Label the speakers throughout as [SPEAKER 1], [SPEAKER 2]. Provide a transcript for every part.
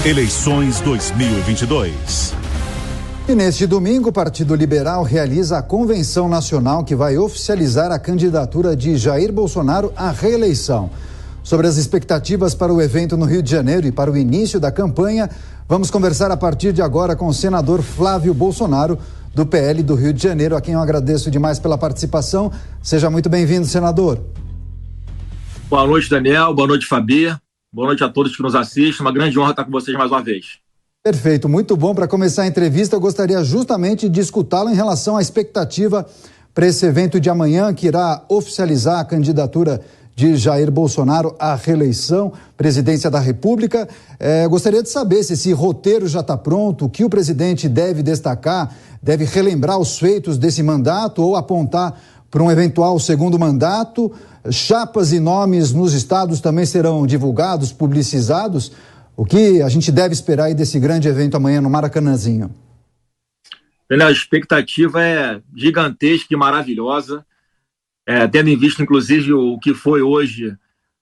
[SPEAKER 1] Eleições 2022.
[SPEAKER 2] E neste domingo, o Partido Liberal realiza a convenção nacional que vai oficializar a candidatura de Jair Bolsonaro à reeleição. Sobre as expectativas para o evento no Rio de Janeiro e para o início da campanha, vamos conversar a partir de agora com o senador Flávio Bolsonaro, do PL do Rio de Janeiro, a quem eu agradeço demais pela participação. Seja muito bem-vindo, senador.
[SPEAKER 3] Boa noite, Daniel. Boa noite, Fabi. Boa noite a todos que nos assistem. Uma grande honra estar com vocês mais uma vez.
[SPEAKER 2] Perfeito, muito bom. Para começar a entrevista, eu gostaria justamente de escutá-lo em relação à expectativa para esse evento de amanhã, que irá oficializar a candidatura de Jair Bolsonaro à reeleição, presidência da República. Gostaria de saber se esse roteiro já está pronto, o que o presidente deve destacar, deve relembrar os feitos desse mandato ou apontar para um eventual segundo mandato. Chapas e nomes nos estados também serão divulgados, publicizados. O que a gente deve esperar aí desse grande evento amanhã no Maracanãzinho?
[SPEAKER 3] A expectativa é gigantesca e maravilhosa, tendo em vista, inclusive, o que foi hoje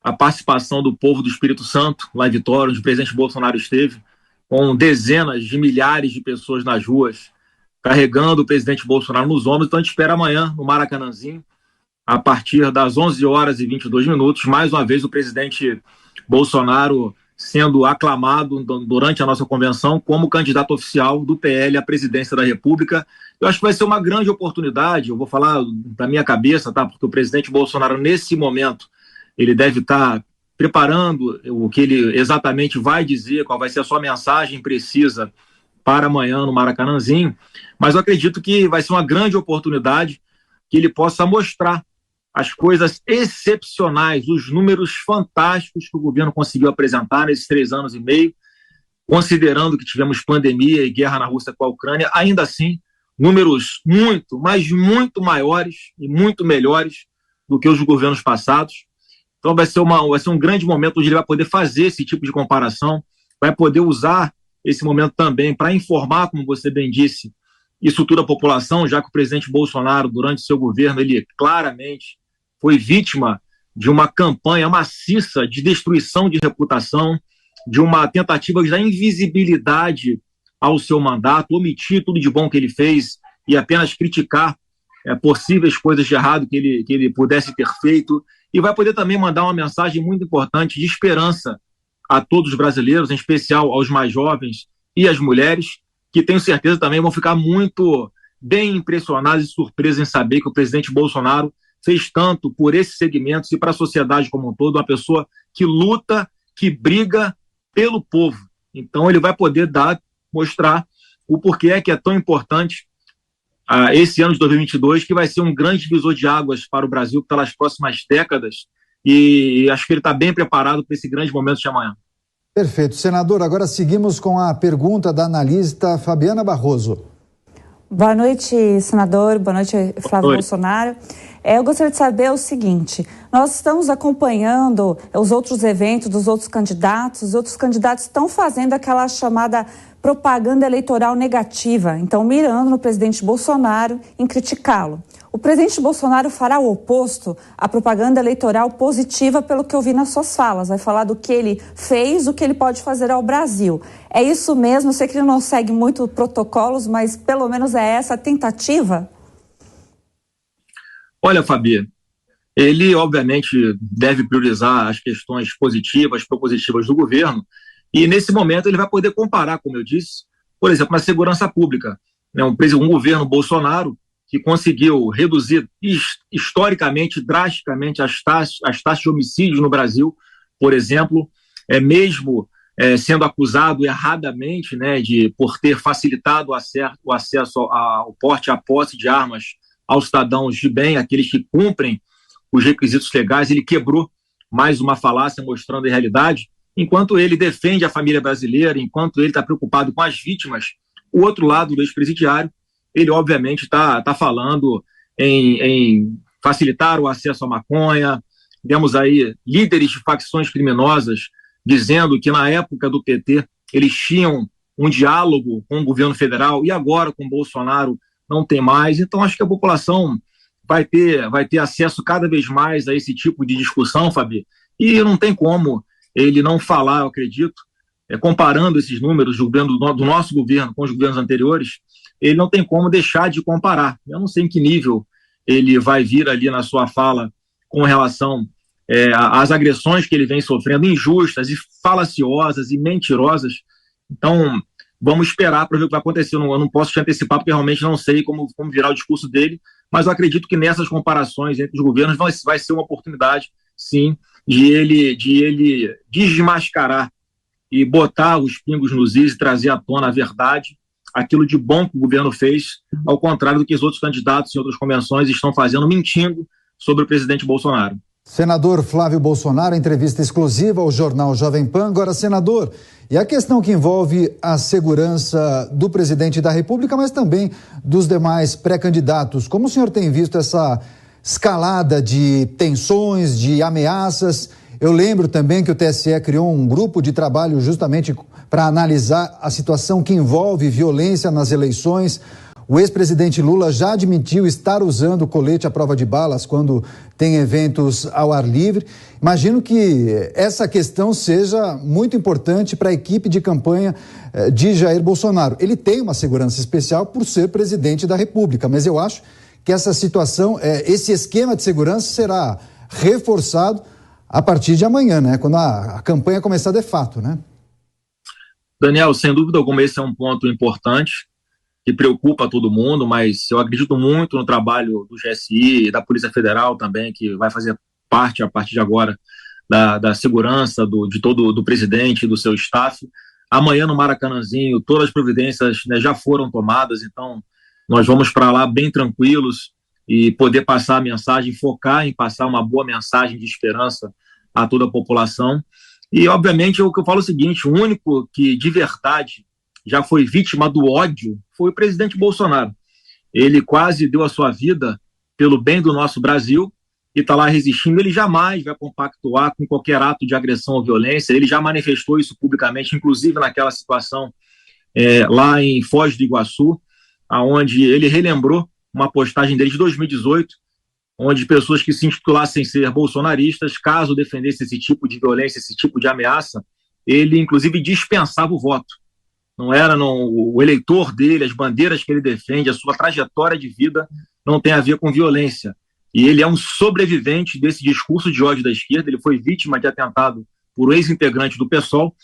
[SPEAKER 3] a participação do povo do Espírito Santo, lá em Vitória, onde o presidente Bolsonaro esteve, com dezenas de milhares de pessoas nas ruas, carregando o presidente Bolsonaro nos ombros. Então a gente espera amanhã no Maracanãzinho, a partir das 11h22, mais uma vez o presidente Bolsonaro sendo aclamado durante a nossa convenção como candidato oficial do PL à presidência da República. Eu acho que vai ser uma grande oportunidade, eu vou falar da minha cabeça, tá? Porque o presidente Bolsonaro, nesse momento, ele deve estar preparando o que ele exatamente vai dizer, qual vai ser a sua mensagem precisa para amanhã no Maracanãzinho, mas eu acredito que vai ser uma grande oportunidade que ele possa mostrar as coisas excepcionais, os números fantásticos que o governo conseguiu apresentar nesses 3 anos e meio, considerando que tivemos pandemia e guerra na Rússia com a Ucrânia. Ainda assim, números muito, mas muito maiores e muito melhores do que os governos passados. Então vai ser um grande momento onde ele vai poder fazer esse tipo de comparação, vai poder usar esse momento também para informar, como você bem disse, isso tudo à população, já que o presidente Bolsonaro, durante seu governo, ele claramente foi vítima de uma campanha maciça de destruição de reputação, de uma tentativa de dar invisibilidade ao seu mandato, omitir tudo de bom que ele fez e apenas criticar possíveis coisas de errado que ele pudesse ter feito, e vai poder também mandar uma mensagem muito importante de esperança a todos os brasileiros, em especial aos mais jovens e às mulheres, que tenho certeza também vão ficar muito bem impressionados e surpresos em saber que o presidente Bolsonaro fez tanto por esses segmentos e para a sociedade como um todo, uma pessoa que luta, que briga pelo povo. Então ele vai poder mostrar o porquê é que é tão importante esse ano de 2022, que vai ser um grande divisor de águas para o Brasil pelas próximas décadas, e acho que ele está bem preparado para esse grande momento de amanhã.
[SPEAKER 2] Perfeito. Senador, agora seguimos com a pergunta da analista Fabiana Barroso.
[SPEAKER 4] Boa noite, senador. Boa noite, Flávio Bolsonaro. Eu gostaria de saber o seguinte: nós estamos acompanhando os outros eventos dos outros candidatos. Os outros candidatos estão fazendo aquela chamada propaganda eleitoral negativa, então mirando no presidente Bolsonaro em criticá-lo. O presidente Bolsonaro fará o oposto, a propaganda eleitoral positiva, pelo que eu vi nas suas falas. Vai falar do que ele fez, o que ele pode fazer ao Brasil. É isso mesmo? Eu sei que ele não segue muito protocolos, mas pelo menos é essa a tentativa?
[SPEAKER 3] Olha, Fabi, ele obviamente deve priorizar as questões positivas, propositivas do governo, e nesse momento ele vai poder comparar, como eu disse, por exemplo, na segurança pública, né, um governo Bolsonaro que conseguiu reduzir historicamente, drasticamente, as taxas de homicídios no Brasil, por exemplo, mesmo sendo acusado erradamente, né, por ter facilitado o acesso ao porte, à posse de armas aos cidadãos de bem, aqueles que cumprem os requisitos legais. Ele quebrou mais uma falácia, mostrando a realidade. Enquanto ele defende a família brasileira, enquanto ele está preocupado com as vítimas, o outro lado do ex-presidiário, ele obviamente está falando em facilitar o acesso à maconha. Temos aí líderes de facções criminosas dizendo que na época do PT eles tinham um diálogo com o governo federal e agora com o Bolsonaro não tem mais. Então acho que a população vai ter acesso cada vez mais a esse tipo de discussão, Fabi, e não tem como ele não falar, eu acredito, comparando esses números do nosso governo com os governos anteriores, ele não tem como deixar de comparar. Eu não sei em que nível ele vai vir ali na sua fala com relação às agressões que ele vem sofrendo, injustas e falaciosas e mentirosas. Então, vamos esperar para ver o que vai acontecer. Eu não posso te antecipar, porque realmente não sei como virá o discurso dele, mas eu acredito que nessas comparações entre os governos vai ser uma oportunidade, sim, de ele desmascarar e botar os pingos nos is e trazer à tona a verdade, aquilo de bom que o governo fez, ao contrário do que os outros candidatos em outras convenções estão fazendo, mentindo sobre o presidente Bolsonaro.
[SPEAKER 2] Senador Flávio Bolsonaro, entrevista exclusiva ao jornal Jovem Pan. Agora, senador, e a questão que envolve a segurança do presidente da República, mas também dos demais pré-candidatos. Como o senhor tem visto essa escalada de tensões, de ameaças? Eu lembro também que o TSE criou um grupo de trabalho justamente para analisar a situação que envolve violência nas eleições. O ex-presidente Lula já admitiu estar usando colete à prova de balas quando tem eventos ao ar livre. Imagino que essa questão seja muito importante para a equipe de campanha de Jair Bolsonaro. Ele tem uma segurança especial por ser presidente da República, mas eu acho que essa situação, esse esquema de segurança será reforçado a partir de amanhã, né? Quando a campanha começar de fato, né?
[SPEAKER 3] Daniel, sem dúvida alguma, esse é um ponto importante que preocupa todo mundo, mas eu acredito muito no trabalho do GSI e da Polícia Federal também, que vai fazer parte, a partir de agora, da segurança do presidente e do seu staff. Amanhã, no Maracanãzinho, todas as providências, né, já foram tomadas, então nós vamos para lá bem tranquilos e poder passar a mensagem, focar em passar uma boa mensagem de esperança a toda a população. E, obviamente, o que eu falo é o seguinte: o único que, de verdade, já foi vítima do ódio foi o presidente Bolsonaro. Ele quase deu a sua vida pelo bem do nosso Brasil e está lá resistindo. Ele jamais vai compactuar com qualquer ato de agressão ou violência. Ele já manifestou isso publicamente, inclusive naquela situação lá em Foz do Iguaçu, onde ele relembrou uma postagem dele de 2018, onde pessoas que se intitulassem ser bolsonaristas, caso defendesse esse tipo de violência, esse tipo de ameaça, ele inclusive dispensava o voto. Não era o eleitor dele, as bandeiras que ele defende, a sua trajetória de vida não tem a ver com violência. E ele é um sobrevivente desse discurso de ódio da esquerda. Ele foi vítima de atentado por ex-integrante do PSOL.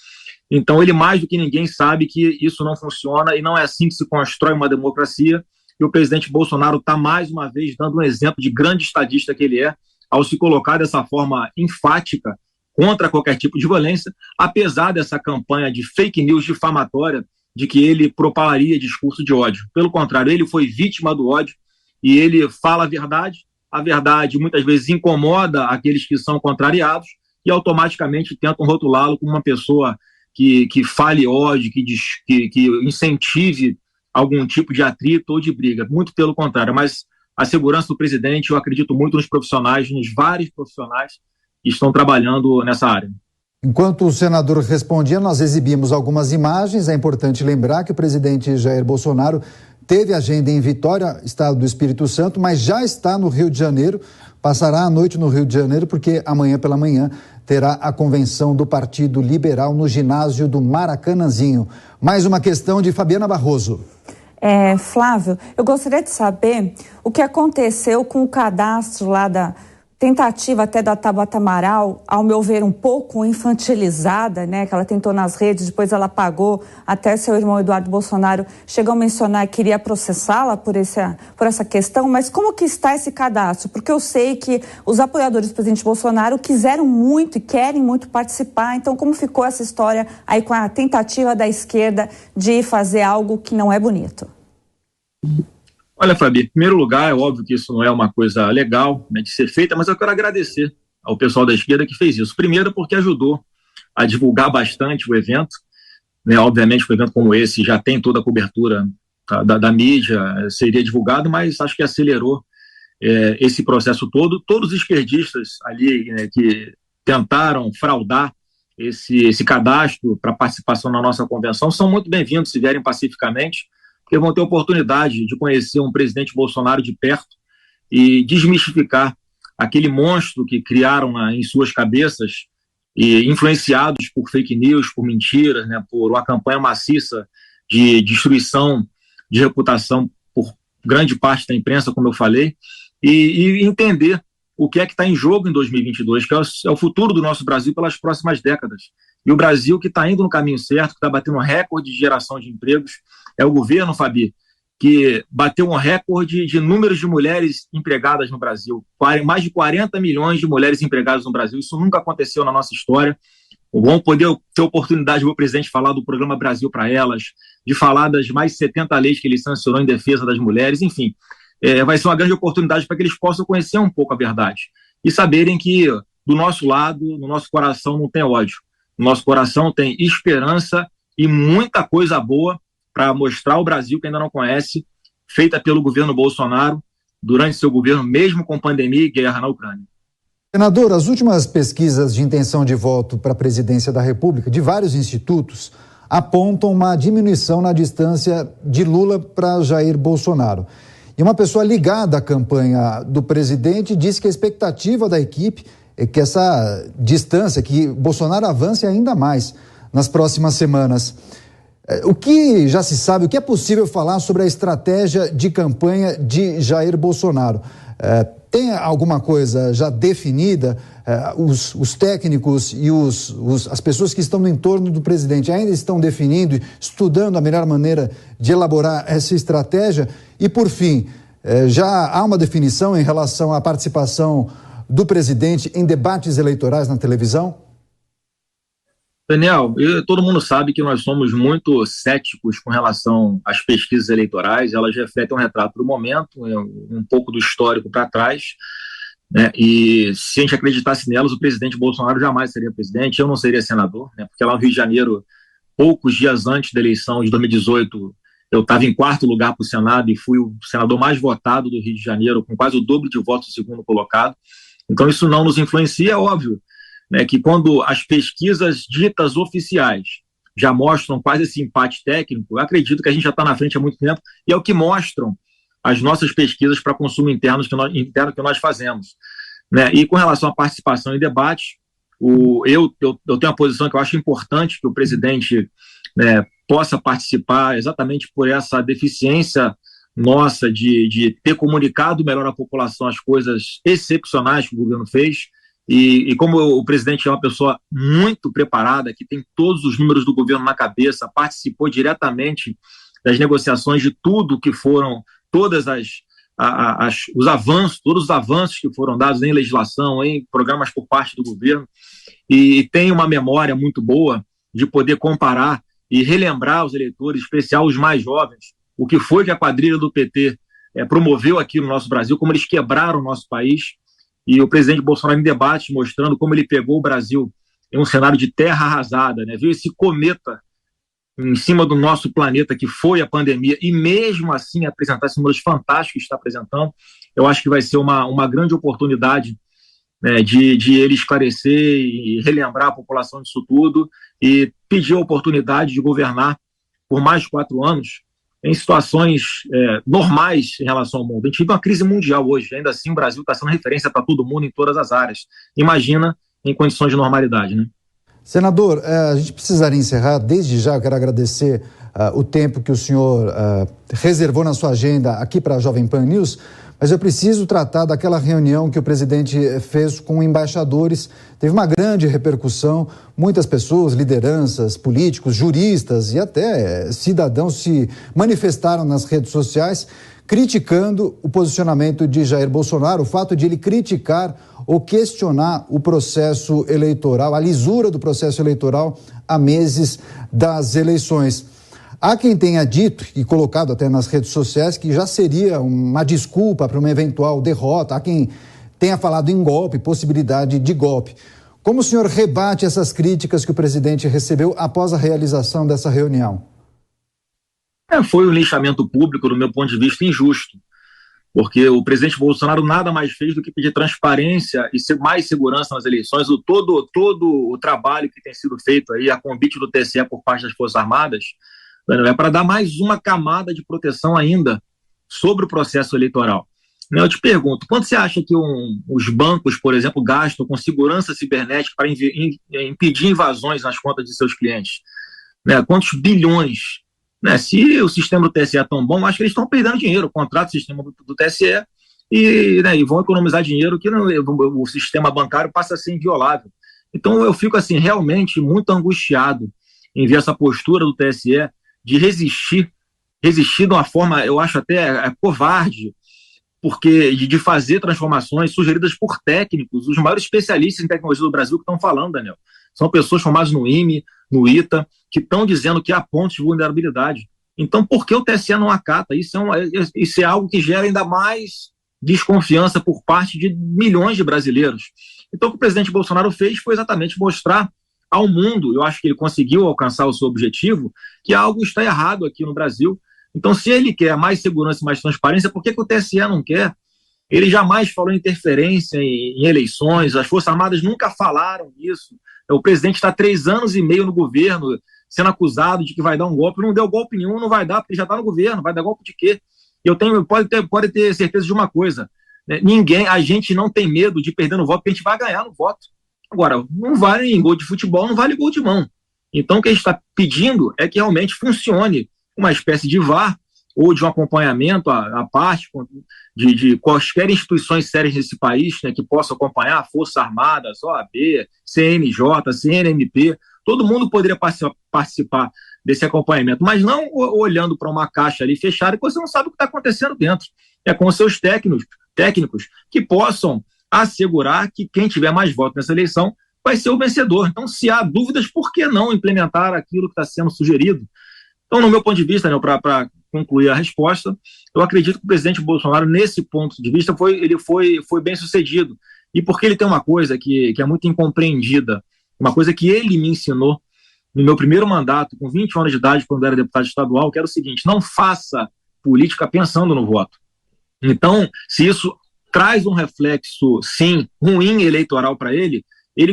[SPEAKER 3] Então ele, mais do que ninguém, sabe que isso não funciona e não é assim que se constrói uma democracia. E o presidente Bolsonaro está, mais uma vez, dando um exemplo de grande estadista que ele é, ao se colocar dessa forma enfática contra qualquer tipo de violência, apesar dessa campanha de fake news difamatória de que ele propalaria discurso de ódio. Pelo contrário, ele foi vítima do ódio e ele fala a verdade muitas vezes incomoda aqueles que são contrariados e automaticamente tentam rotulá-lo como uma pessoa que fale ódio, que incentive algum tipo de atrito ou de briga. Muito pelo contrário, mas a segurança do presidente, eu acredito muito nos profissionais, nos vários profissionais que estão trabalhando nessa área.
[SPEAKER 2] Enquanto o senador respondia, nós exibimos algumas imagens. É importante lembrar que o presidente Jair Bolsonaro teve agenda em Vitória, estado do Espírito Santo, mas já está no Rio de Janeiro, passará a noite no Rio de Janeiro, porque amanhã pela manhã terá a convenção do Partido Liberal no ginásio do Maracanãzinho. Mais uma questão de Fabiana Barroso.
[SPEAKER 4] Flávio, eu gostaria de saber o que aconteceu com o cadastro lá da tentativa até da Tabata Amaral, ao meu ver, um pouco infantilizada, né? Que ela tentou nas redes, depois ela pagou, até seu irmão Eduardo Bolsonaro chegou a mencionar que queria processá-la por essa questão, mas como que está esse cadastro? Porque eu sei que os apoiadores do presidente Bolsonaro quiseram muito e querem muito participar, então como ficou essa história aí com a tentativa da esquerda de fazer algo que não é bonito?
[SPEAKER 3] Olha, Fabi, em primeiro lugar, é óbvio que isso não é uma coisa legal, né, de ser feita, mas eu quero agradecer ao pessoal da esquerda que fez isso. Primeiro, porque ajudou a divulgar bastante o evento, né? Obviamente, um evento como esse já tem toda a cobertura da mídia, seria divulgado, mas acho que acelerou esse processo todo. Todos os esquerdistas ali, né, que tentaram fraudar esse cadastro para participação na nossa convenção são muito bem-vindos se vierem pacificamente, porque vão ter oportunidade de conhecer um presidente Bolsonaro de perto e desmistificar aquele monstro que criaram em suas cabeças e influenciados por fake news, por mentiras, né, por uma campanha maciça de destruição de reputação por grande parte da imprensa, como eu falei, e entender o que é que está em jogo em 2022, que é o futuro do nosso Brasil pelas próximas décadas. E o Brasil que está indo no caminho certo, que está batendo um recorde de geração de empregos, é o governo, Fabi, que bateu um recorde de números de mulheres empregadas no Brasil. Mais de 40 milhões de mulheres empregadas no Brasil. Isso nunca aconteceu na nossa história. Vamos poder ter oportunidade, o presidente, falar do programa Brasil para Elas, de falar das mais de 70 leis que ele sancionou em defesa das mulheres, enfim. Vai ser uma grande oportunidade para que eles possam conhecer um pouco a verdade e saberem que do nosso lado, no nosso coração não tem ódio. No nosso coração tem esperança e muita coisa boa para mostrar ao Brasil que ainda não conhece, feita pelo governo Bolsonaro durante seu governo, mesmo com pandemia e guerra na Ucrânia.
[SPEAKER 2] Senador, as últimas pesquisas de intenção de voto para a presidência da República de vários institutos apontam uma diminuição na distância de Lula para Jair Bolsonaro. E uma pessoa ligada à campanha do presidente disse que a expectativa da equipe é que essa distância, que Bolsonaro avance ainda mais nas próximas semanas. O que já se sabe, o que é possível falar sobre a estratégia de campanha de Jair Bolsonaro? Tem alguma coisa já definida? Os técnicos e as pessoas que estão no entorno do presidente ainda estão definindo, estudando a melhor maneira de elaborar essa estratégia? E, por fim, já há uma definição em relação à participação do presidente em debates eleitorais na televisão?
[SPEAKER 3] Daniel, todo mundo sabe que nós somos muito céticos com relação às pesquisas eleitorais. Elas refletem um retrato do momento, um pouco do histórico para trás, né? E se a gente acreditasse nelas, o presidente Bolsonaro jamais seria presidente, eu não seria senador, né? Porque lá no Rio de Janeiro, poucos dias antes da eleição de 2018, eu estava em 4º lugar para o Senado e fui o senador mais votado do Rio de Janeiro, com quase o dobro de votos do segundo colocado. Então isso não nos influencia, é óbvio, né, que quando as pesquisas ditas oficiais já mostram quase esse empate técnico, eu acredito que a gente já está na frente há muito tempo, e é o que mostram as nossas pesquisas para consumo interno que nós fazemos, né? E com relação à participação em debate, eu tenho uma posição que eu acho importante que o presidente, né, possa participar, exatamente por essa deficiência nossa de ter comunicado melhor à população as coisas excepcionais que o governo fez. E como o presidente é uma pessoa muito preparada, que tem todos os números do governo na cabeça, participou diretamente das negociações de tudo que foram, todos os avanços que foram dados em legislação, em programas por parte do governo, e tem uma memória muito boa de poder comparar e relembrar aos eleitores, em especial os mais jovens, o que foi que a quadrilha do PT promoveu aqui no nosso Brasil, como eles quebraram o nosso país. E o presidente Bolsonaro em debate mostrando como ele pegou o Brasil em um cenário de terra arrasada, né? Viu esse cometa em cima do nosso planeta que foi a pandemia e mesmo assim apresentar esses números fantásticos que está apresentando. Eu acho que vai ser uma grande oportunidade, né, de ele esclarecer e relembrar a população disso tudo e pedir a oportunidade de governar por mais de 4 anos em situações normais em relação ao mundo. A gente vive uma crise mundial hoje, ainda assim o Brasil está sendo referência para todo mundo em todas as áreas. Imagina em condições de normalidade, né?
[SPEAKER 2] Senador, a gente precisaria encerrar. Desde já eu quero agradecer o tempo que o senhor reservou na sua agenda aqui para a Jovem Pan News, mas eu preciso tratar daquela reunião que o presidente fez com embaixadores. Teve uma grande repercussão, muitas pessoas, lideranças, políticos, juristas e até cidadãos se manifestaram nas redes sociais criticando o posicionamento de Jair Bolsonaro, o fato de ele criticar ou questionar o processo eleitoral, a lisura do processo eleitoral há meses das eleições. Há quem tenha dito e colocado até nas redes sociais que já seria uma desculpa para uma eventual derrota. Há quem tenha falado em golpe, possibilidade de golpe. Como o senhor rebate essas críticas que o presidente recebeu após a realização dessa reunião?
[SPEAKER 3] Foi um linchamento público, do meu ponto de vista, injusto, porque o presidente Bolsonaro nada mais fez do que pedir transparência e mais segurança nas eleições. Todo o trabalho que tem sido feito aí, a convite do TSE por parte das Forças Armadas, é para dar mais uma camada de proteção ainda sobre o processo eleitoral. né? Eu te pergunto, quanto você acha que os bancos, por exemplo, gastam com segurança cibernética para impedir invasões nas contas de seus clientes? Né? Quantos bilhões? Né? Se o sistema do TSE é tão bom, acho que eles estão perdendo dinheiro, contratam o sistema do TSE e vão economizar dinheiro que o sistema bancário passa a ser inviolável. Então eu fico assim realmente muito angustiado em ver essa postura do TSE de resistir de uma forma, eu acho até covarde, porque de fazer transformações sugeridas por técnicos, os maiores especialistas em tecnologia do Brasil que estão falando, Daniel. São pessoas formadas no IME, no ITA, que estão dizendo que há pontos de vulnerabilidade. Então, por que o TSE não acata? Isso é algo que gera ainda mais desconfiança por parte de milhões de brasileiros. Então, o que o presidente Bolsonaro fez foi exatamente mostrar ao mundo, eu acho que ele conseguiu alcançar o seu objetivo, que algo está errado aqui no Brasil. Então, se ele quer mais segurança e mais transparência, por que o TSE não quer? Ele jamais falou em interferência em eleições, as Forças Armadas nunca falaram nisso. O presidente está 3 anos e meio no governo, sendo acusado de que vai dar um golpe. Não deu golpe nenhum, não vai dar, porque já está no governo. Vai dar golpe de quê? Pode ter certeza de uma coisa, né? A gente não tem medo de perder no voto, porque a gente vai ganhar no voto. Agora, não vale em gol de futebol, não vale gol de mão. Então, o que a gente está pedindo é que realmente funcione uma espécie de VAR ou de um acompanhamento à parte de quaisquer instituições sérias nesse país, né, que possam acompanhar Forças Armadas, OAB, CNJ, CNMP, todo mundo poderia participar desse acompanhamento, mas não olhando para uma caixa ali fechada que você não sabe o que está acontecendo dentro. É com seus técnicos que possam assegurar que quem tiver mais votos nessa eleição vai ser o vencedor. Então, se há dúvidas, por que não implementar aquilo que está sendo sugerido? Então, no meu ponto de vista, né, para concluir a resposta, eu acredito que o presidente Bolsonaro, nesse ponto de vista, ele foi bem sucedido. E porque ele tem uma coisa que é muito incompreendida, uma coisa que ele me ensinou no meu primeiro mandato, com 20 anos de idade, quando era deputado estadual, que era o seguinte: não faça política pensando no voto. Então, se isso traz um reflexo, sim, ruim eleitoral para ele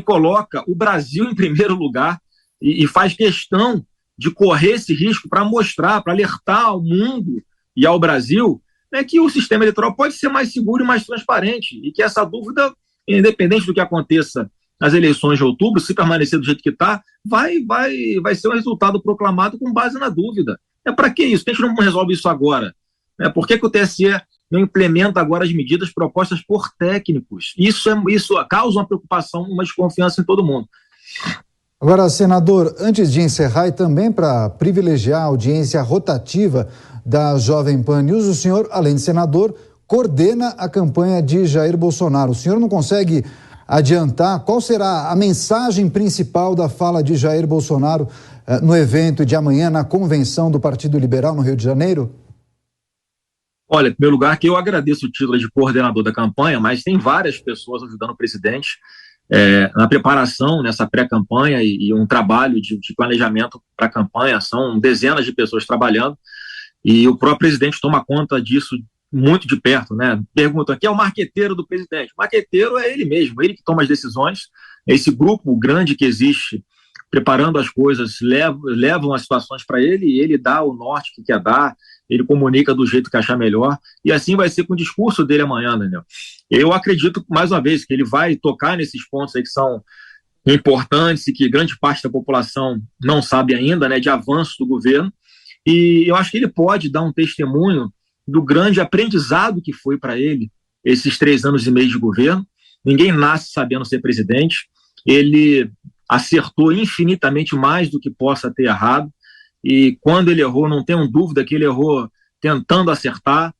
[SPEAKER 3] coloca o Brasil em primeiro lugar e faz questão de correr esse risco para mostrar, para alertar ao mundo e ao Brasil, né, que o sistema eleitoral pode ser mais seguro e mais transparente e que essa dúvida, independente do que aconteça nas eleições de outubro, se permanecer do jeito que está, vai ser um resultado proclamado com base na dúvida. Para que isso? Por que a gente não resolve isso agora? Por que o TSE não implementa agora as medidas propostas por técnicos? Isso causa uma preocupação, uma desconfiança em todo mundo.
[SPEAKER 2] Agora, senador, antes de encerrar e também para privilegiar a audiência rotativa da Jovem Pan News, o senhor, além de senador, coordena a campanha de Jair Bolsonaro. O senhor não consegue adiantar qual será a mensagem principal da fala de Jair Bolsonaro no evento de amanhã, na convenção do Partido Liberal no Rio de Janeiro?
[SPEAKER 3] Olha, em primeiro lugar, que eu agradeço o título de coordenador da campanha, mas tem várias pessoas ajudando o presidente na preparação, nessa pré-campanha e um trabalho de planejamento para a campanha. São dezenas de pessoas trabalhando e o próprio presidente toma conta disso muito de perto, né? Pergunta: quem é o marqueteiro do presidente? O marqueteiro é ele mesmo, ele que toma as decisões. Esse grupo grande que existe preparando as coisas levam as situações para ele e ele dá o norte que quer dar, ele comunica do jeito que achar melhor, e assim vai ser com o discurso dele amanhã, Daniel. Eu acredito, mais uma vez, que ele vai tocar nesses pontos aí que são importantes e que grande parte da população não sabe ainda, né, de avanço do governo, e eu acho que ele pode dar um testemunho do grande aprendizado que foi para ele esses 3 anos e meio de governo. Ninguém nasce sabendo ser presidente, ele acertou infinitamente mais do que possa ter errado, e quando ele errou, não tenho dúvida que ele errou tentando acertar,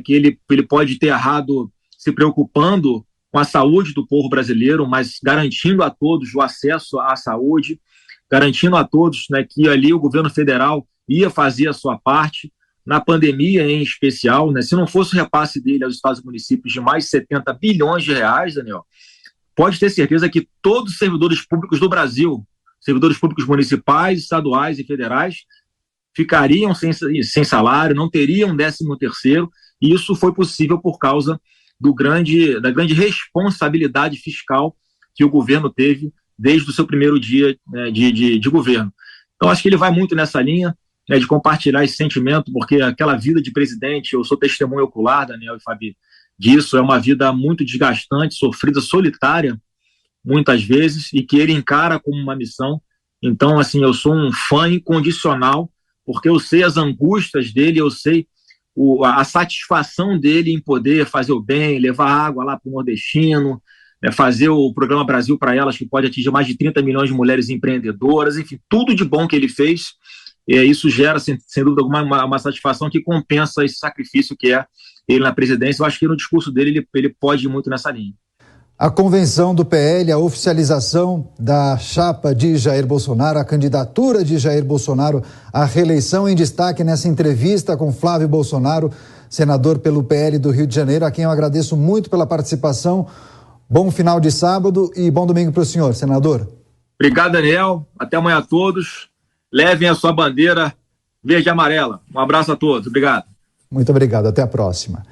[SPEAKER 3] que ele pode ter errado se preocupando com a saúde do povo brasileiro, mas garantindo a todos o acesso à saúde, garantindo a todos, né, que ali o governo federal ia fazer a sua parte, na pandemia em especial, né, se não fosse o repasse dele aos estados e municípios de mais de 70 bilhões de reais, Daniel, pode ter certeza que todos os servidores públicos do Brasil, servidores públicos municipais, estaduais e federais, ficariam sem salário, não teriam 13º, e isso foi possível por causa da grande responsabilidade fiscal que o governo teve desde o seu primeiro dia, né, de governo. Então, acho que ele vai muito nessa linha, né, de compartilhar esse sentimento, porque aquela vida de presidente, eu sou testemunho ocular, Daniel e Fabi, disso. É uma vida muito desgastante, sofrida, solitária, muitas vezes, e que ele encara como uma missão. Então, assim, eu sou um fã incondicional, porque eu sei as angústias dele, eu sei a satisfação dele em poder fazer o bem, levar água lá para o nordestino, né, fazer o programa Brasil para Elas, que pode atingir mais de 30 milhões de mulheres empreendedoras, enfim, tudo de bom que ele fez. Isso gera, sem dúvida alguma, uma satisfação que compensa esse sacrifício que é ele na presidência. Eu acho que no discurso dele ele pode ir muito nessa linha.
[SPEAKER 2] A convenção do PL, a oficialização da chapa de Jair Bolsonaro, a candidatura de Jair Bolsonaro à reeleição, em destaque nessa entrevista com Flávio Bolsonaro, senador pelo PL do Rio de Janeiro, a quem eu agradeço muito pela participação. Bom final de sábado e bom domingo para o senhor, senador.
[SPEAKER 3] Obrigado, Daniel. Até amanhã a todos. Levem a sua bandeira verde e amarela. Um abraço a todos. Obrigado.
[SPEAKER 2] Muito obrigado. Até a próxima.